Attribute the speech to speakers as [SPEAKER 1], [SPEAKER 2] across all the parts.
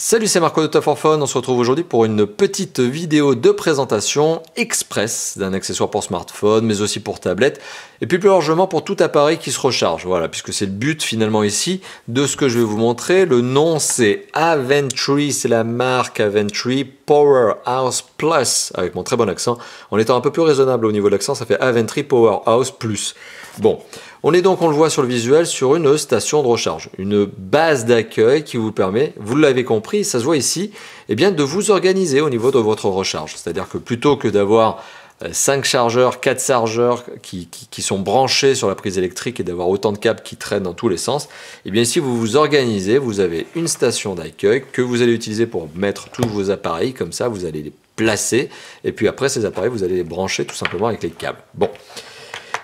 [SPEAKER 1] Salut, c'est Marco de Tough for Fun. On se retrouve aujourd'hui pour une petite vidéo de présentation express d'un accessoire pour smartphone, mais aussi pour tablette, et puis plus largement pour tout appareil qui se recharge. Voilà, puisque c'est le but finalement ici de ce que je vais vous montrer. Le nom c'est Aventry, c'est la marque Aventry Powerhouse Plus, avec mon très bon accent. En étant un peu plus raisonnable au niveau de l'accent, ça fait Aventry Powerhouse Plus. Bon, on est donc, on le voit sur le visuel, sur une station de recharge, une base d'accueil qui vous permet, vous l'avez compris, ça se voit ici, eh bien de vous organiser au niveau de votre recharge. C'est-à-dire que plutôt que d'avoir 5 chargeurs, 4 chargeurs qui sont branchés sur la prise électrique et d'avoir autant de câbles qui traînent dans tous les sens, eh bien ici vous vous organisez, vous avez une station d'accueil que vous allez utiliser pour mettre tous vos appareils, comme ça vous allez les placer, et puis après ces appareils vous allez les brancher tout simplement avec les câbles. Bon.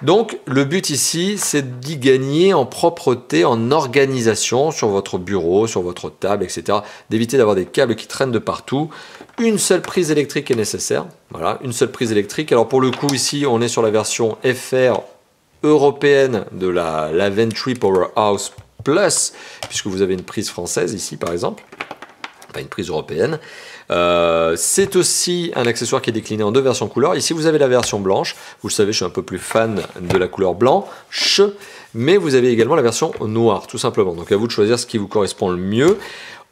[SPEAKER 1] Donc le but ici c'est d'y gagner en propreté, en organisation sur votre bureau, sur votre table, etc. D'éviter d'avoir des câbles qui traînent de partout. Une seule prise électrique est nécessaire. Voilà, une seule prise électrique. Alors pour le coup ici on est sur la version FR européenne de la Aventry Powerhouse Plus, puisque vous avez une prise française ici par exemple, pas une prise européenne. C'est aussi un accessoire qui est décliné en deux versions couleurs. Ici vous avez la version blanche, vous le savez je suis un peu plus fan de la couleur blanche, mais vous avez également la version noire tout simplement, donc à vous de choisir ce qui vous correspond le mieux.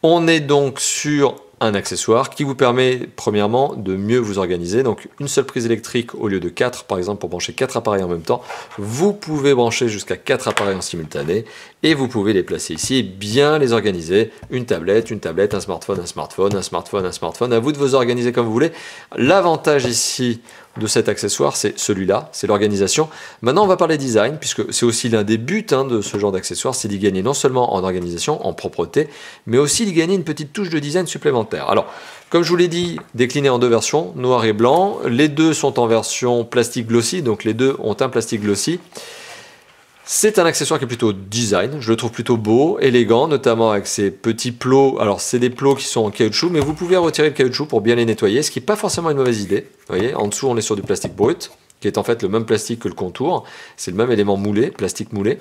[SPEAKER 1] On est donc sur un accessoire qui vous permet premièrement de mieux vous organiser, donc une seule prise électrique au lieu de 4 par exemple pour brancher 4 appareils en même temps. Vous pouvez brancher jusqu'à 4 appareils en simultané et vous pouvez les placer ici et bien les organiser, une tablette, un smartphone, un smartphone, un smartphone, un smartphone, à vous de vous organiser comme vous voulez. L'avantage ici de cet accessoire, c'est celui-là, c'est l'organisation. Maintenant, on va parler design, puisque c'est aussi l'un des buts de ce genre d'accessoire, c'est d'y gagner non seulement en organisation, en propreté, mais aussi d'y gagner une petite touche de design supplémentaire. Alors, comme je vous l'ai dit, décliné en deux versions, noir et blanc. Les deux sont en version plastique glossy, donc les deux ont un plastique glossy. C'est un accessoire qui est plutôt design, je le trouve plutôt beau, élégant, notamment avec ces petits plots. Alors c'est des plots qui sont en caoutchouc, mais vous pouvez retirer le caoutchouc pour bien les nettoyer, ce qui n'est pas forcément une mauvaise idée. Vous voyez, en dessous on est sur du plastique brut, qui est en fait le même plastique que le contour, c'est le même élément moulé, plastique moulé.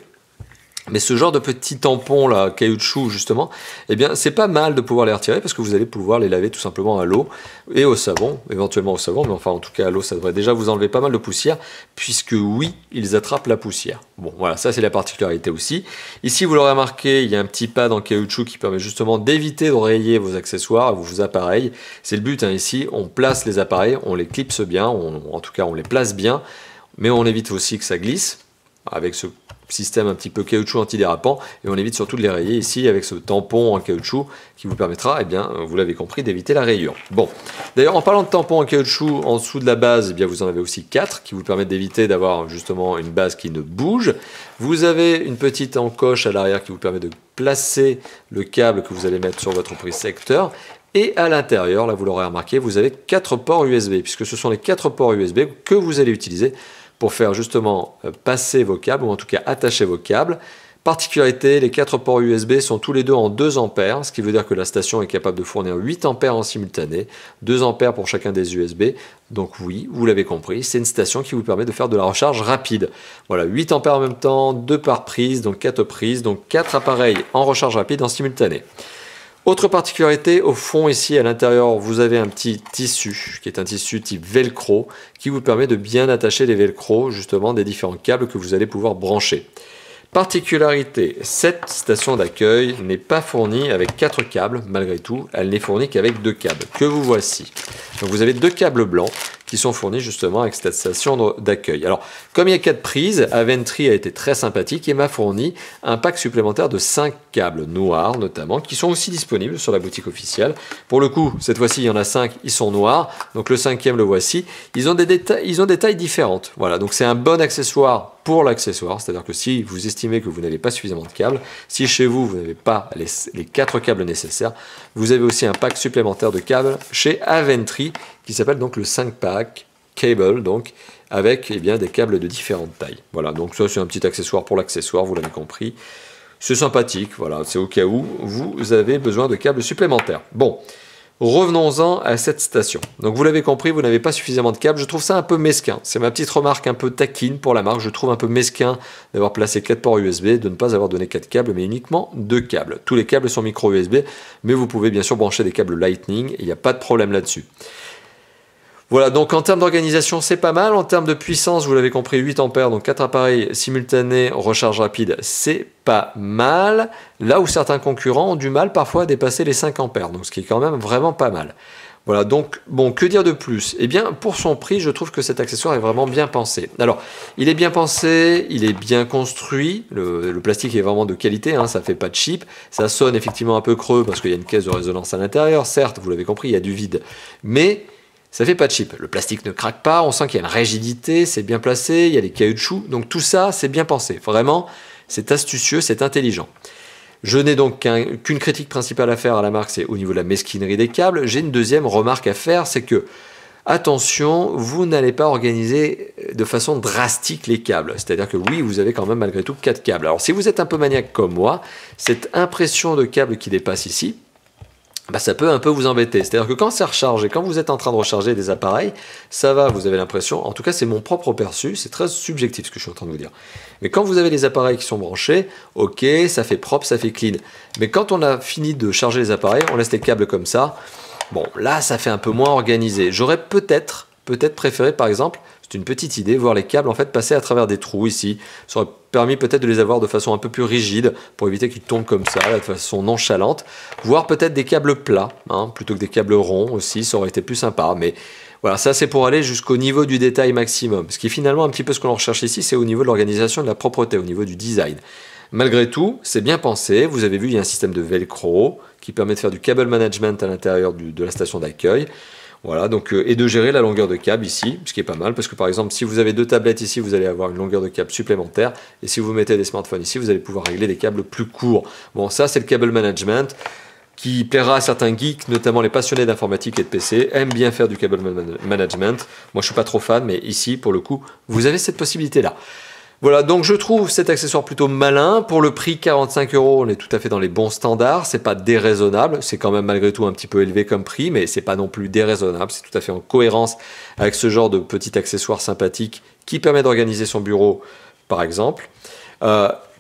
[SPEAKER 1] Mais ce genre de petits tampons là, caoutchouc justement, eh bien c'est pas mal de pouvoir les retirer parce que vous allez pouvoir les laver tout simplement à l'eau et au savon, éventuellement au savon, mais enfin en tout cas à l'eau ça devrait déjà vous enlever pas mal de poussière puisque oui, ils attrapent la poussière. Bon voilà, ça c'est la particularité aussi. Ici vous l'aurez remarqué, il y a un petit pad en caoutchouc qui permet justement d'éviter de rayer vos accessoires, vos appareils. C'est le but ici, on place les appareils, on les clipse bien, en tout cas on les place bien, mais on évite aussi que ça glisse avec ce système un petit peu caoutchouc antidérapant et on évite surtout de les rayer ici avec ce tampon en caoutchouc qui vous permettra, eh bien, vous l'avez compris, d'éviter la rayure. Bon, d'ailleurs en parlant de tampon en caoutchouc, en dessous de la base, eh bien, vous en avez aussi 4 qui vous permettent d'éviter d'avoir justement une base qui ne bouge. Vous avez une petite encoche à l'arrière qui vous permet de placer le câble que vous allez mettre sur votre prise secteur. Et à l'intérieur, là vous l'aurez remarqué, vous avez 4 ports USB, puisque ce sont les 4 ports USB que vous allez utiliser pour faire justement passer vos câbles, ou en tout cas attacher vos câbles. Particularité, les 4 ports USB sont tous les deux en 2 ampères, ce qui veut dire que la station est capable de fournir 8 ampères en simultané, 2 ampères pour chacun des USB. Donc oui, vous l'avez compris, c'est une station qui vous permet de faire de la recharge rapide. Voilà, 8 ampères en même temps, 2 par prise, donc 4 prises, donc 4 appareils en recharge rapide en simultané. Autre particularité, au fond ici à l'intérieur, vous avez un petit tissu, qui est un tissu type velcro, qui vous permet de bien attacher les velcro justement des différents câbles que vous allez pouvoir brancher. Particularité, cette station d'accueil n'est pas fournie avec 4 câbles, malgré tout, elle n'est fournie qu'avec 2 câbles, que vous voici. Donc vous avez 2 câbles blancs qui sont fournis justement avec cette station d'accueil. Alors, comme il y a 4 prises, Aventry a été très sympathique et m'a fourni un pack supplémentaire de 5 câbles noirs notamment, qui sont aussi disponibles sur la boutique officielle. Pour le coup, cette fois-ci, il y en a 5, ils sont noirs, donc le 5e, le voici. Ils ont des tailles différentes. Voilà, donc c'est un bon accessoire pour l'accessoire, c'est-à-dire que si vous estimez que vous n'avez pas suffisamment de câbles, si chez vous, vous n'avez pas les 4 câbles nécessaires, vous avez aussi un pack supplémentaire de câbles chez Aventry, qui s'appelle donc le 5 pack cable, donc avec eh bien, des câbles de différentes tailles. Voilà, donc ça c'est un petit accessoire pour l'accessoire, vous l'avez compris. C'est sympathique, voilà, c'est au cas où vous avez besoin de câbles supplémentaires. Bon, Revenons-en à cette station. Donc vous l'avez compris, vous n'avez pas suffisamment de câbles. Je trouve ça un peu mesquin. C'est ma petite remarque un peu taquine pour la marque. Je trouve un peu mesquin d'avoir placé 4 ports USB, de ne pas avoir donné 4 câbles, mais uniquement 2 câbles. Tous les câbles sont micro USB, mais vous pouvez bien sûr brancher des câbles Lightning, il n'y a pas de problème là-dessus. Voilà, donc en termes d'organisation, c'est pas mal. En termes de puissance, vous l'avez compris, 8 ampères, donc 4 appareils simultanés, recharge rapide, c'est pas mal. Là où certains concurrents ont du mal parfois à dépasser les 5 ampères, donc ce qui est quand même vraiment pas mal. Voilà, donc, bon, que dire de plus? Eh bien, pour son prix, je trouve que cet accessoire est vraiment bien pensé. Alors, il est bien pensé, il est bien construit, le plastique est vraiment de qualité, hein, ça fait pas de cheap, ça sonne effectivement un peu creux parce qu'il y a une caisse de résonance à l'intérieur, certes, vous l'avez compris, il y a du vide, mais ça fait pas de cheap. Le plastique ne craque pas, on sent qu'il y a une rigidité, c'est bien placé, il y a des caoutchoucs, donc tout ça, c'est bien pensé. Vraiment, c'est astucieux, c'est intelligent. Je n'ai donc qu'une critique principale à faire à la marque, c'est au niveau de la mesquinerie des câbles. J'ai une deuxième remarque à faire, c'est que, attention, vous n'allez pas organiser de façon drastique les câbles. C'est-à-dire que oui, vous avez quand même malgré tout 4 câbles. Alors si vous êtes un peu maniaque comme moi, cette impression de câble qui dépasse ici, bah, ça peut un peu vous embêter. C'est-à-dire que quand c'est rechargé, quand vous êtes en train de recharger des appareils, ça va, vous avez l'impression, en tout cas c'est mon propre perçu, c'est très subjectif ce que je suis en train de vous dire. Mais quand vous avez les appareils qui sont branchés, ok, ça fait propre, ça fait clean. Mais quand on a fini de charger les appareils, on laisse les câbles comme ça, bon, là ça fait un peu moins organisé. J'aurais peut-être préféré par exemple, c'est une petite idée, voir les câbles en fait passer à travers des trous ici. Ça aurait permis peut-être de les avoir de façon un peu plus rigide pour éviter qu'ils tombent comme ça, de façon nonchalante. Voire peut-être des câbles plats, hein, plutôt que des câbles ronds aussi, ça aurait été plus sympa. Mais voilà, ça c'est pour aller jusqu'au niveau du détail maximum. Ce qui est finalement un petit peu ce que l'on recherche ici, c'est au niveau de l'organisation et de la propreté, au niveau du design. Malgré tout, c'est bien pensé. Vous avez vu, il y a un système de velcro qui permet de faire du cable management à l'intérieur de la station d'accueil. Voilà, donc, et de gérer la longueur de câble ici, ce qui est pas mal, parce que par exemple, si vous avez 2 tablettes ici, vous allez avoir une longueur de câble supplémentaire, et si vous mettez des smartphones ici, vous allez pouvoir régler des câbles plus courts. Bon, ça c'est le cable management, qui plaira à certains geeks, notamment les passionnés d'informatique et de PC, aiment bien faire du cable management. Moi je suis pas trop fan, mais ici, pour le coup, vous avez cette possibilité-là. Voilà, donc je trouve cet accessoire plutôt malin. Pour le prix 45 €, on est tout à fait dans les bons standards. C'est pas déraisonnable, c'est quand même malgré tout un petit peu élevé comme prix, mais c'est pas non plus déraisonnable. C'est tout à fait en cohérence avec ce genre de petit accessoire sympathique qui permet d'organiser son bureau, par exemple.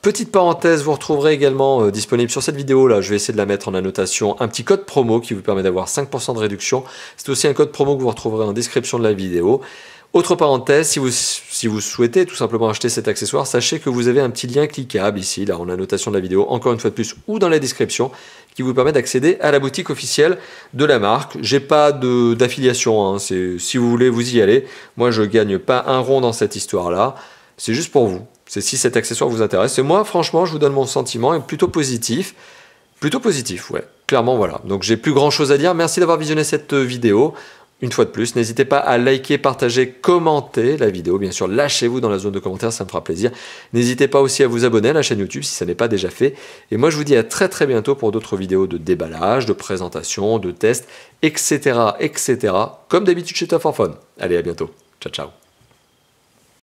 [SPEAKER 1] Petite parenthèse, vous retrouverez également disponible sur cette vidéo là, je vais essayer de la mettre en annotation, un petit code promo qui vous permet d'avoir 5% de réduction. C'est aussi un code promo que vous retrouverez en description de la vidéo. Autre parenthèse, si vous souhaitez tout simplement acheter cet accessoire, sachez que vous avez un petit lien cliquable ici, là en annotation de la vidéo, encore une fois de plus, ou dans la description, qui vous permet d'accéder à la boutique officielle de la marque. J'ai pas d'affiliation, hein, si vous voulez, vous y allez. Moi, je gagne pas un rond dans cette histoire-là. C'est juste pour vous. C'est si cet accessoire vous intéresse. Et moi, franchement, je vous donne mon sentiment, est plutôt positif. Plutôt positif, ouais. Clairement, voilà. Donc, j'ai plus grand-chose à dire. Merci d'avoir visionné cette vidéo. Une fois de plus, n'hésitez pas à liker, partager, commenter la vidéo. Bien sûr, lâchez-vous dans la zone de commentaires, ça me fera plaisir. N'hésitez pas aussi à vous abonner à la chaîne YouTube si ça n'est pas déjà fait. Et moi, je vous dis à très très bientôt pour d'autres vidéos de déballage, de présentation, de tests, etc. etc. comme d'habitude chez Top4Fun. Allez, à bientôt. Ciao, ciao.